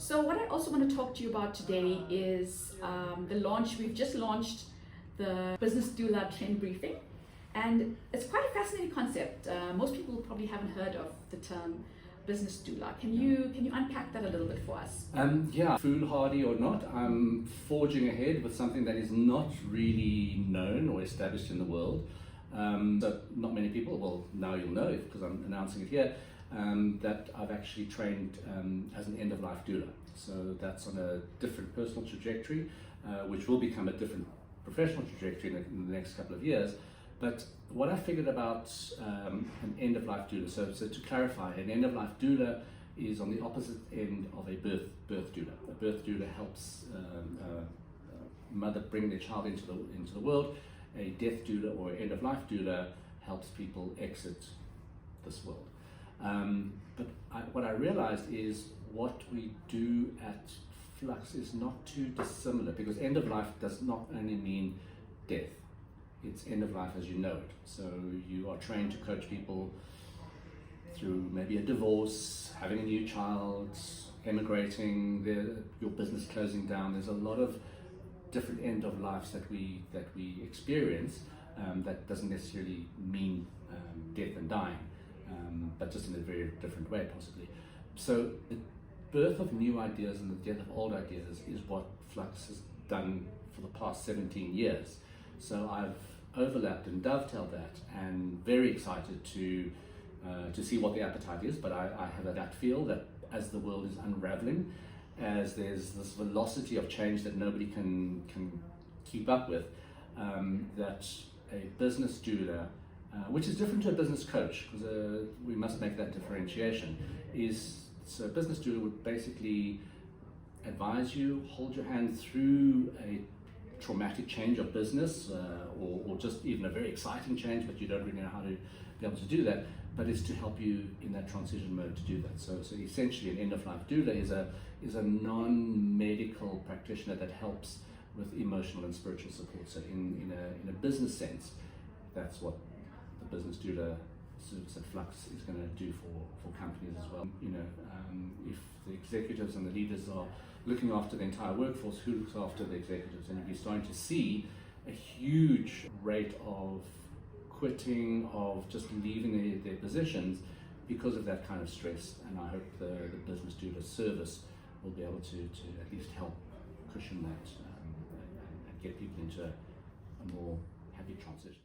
So what I also want to talk to you about today is the launch. We've just launched the Business Doula Trend Briefing, and it's quite a fascinating concept. Most people probably haven't heard of the term business doula. Can you unpack that a little bit for us? Yeah, foolhardy or not, I'm forging ahead with something that is not really known or established in the world. So not many people, well, now you'll know because I'm announcing it here, that I've actually trained as an end-of-life doula. So that's on a different personal trajectory, which will become a different professional trajectory in the next couple of years. But what I figured about an end-of-life doula, so to clarify, an end-of-life doula is on the opposite end of a birth doula. A birth doula helps a mother bring their child into the world. A death doula or end-of-life doula helps people exit this world. But what I realized is what we do at Flux is not too dissimilar, because end-of-life does not only mean death. It's end of life as you know it. So you are trained to coach people through maybe a divorce, having a new child, emigrating, your business closing down. There's a lot of different end of lives that we experience. That doesn't necessarily mean death and dying, but just in a very different way possibly. So the birth of new ideas and the death of old ideas is what Flux has done for the past 17 years. So I've overlapped and dovetailed that, and very excited to see what the appetite is. But I have a gut feel that as the world is unraveling, as there's this velocity of change that nobody can keep up with, that a business doula, which is different to a business coach, because we must make that differentiation, so a business doula would basically advise you, hold your hand through a traumatic change of business, or just even a very exciting change, but you don't really know how to be able to do that, but it's to help you in that transition mode to do that. So essentially an end-of-life doula is a non-medical practitioner that helps with emotional and spiritual support. So in a business sense, that's what the business doula service at Flux is going to do for companies as well. If the executives and the leaders are looking after the entire workforce, who looks after the executives? And you're starting to see a huge rate of quitting, of just leaving their positions because of that kind of stress. And I hope the business doula service will be able to at least help cushion that and get people into a more happy transition.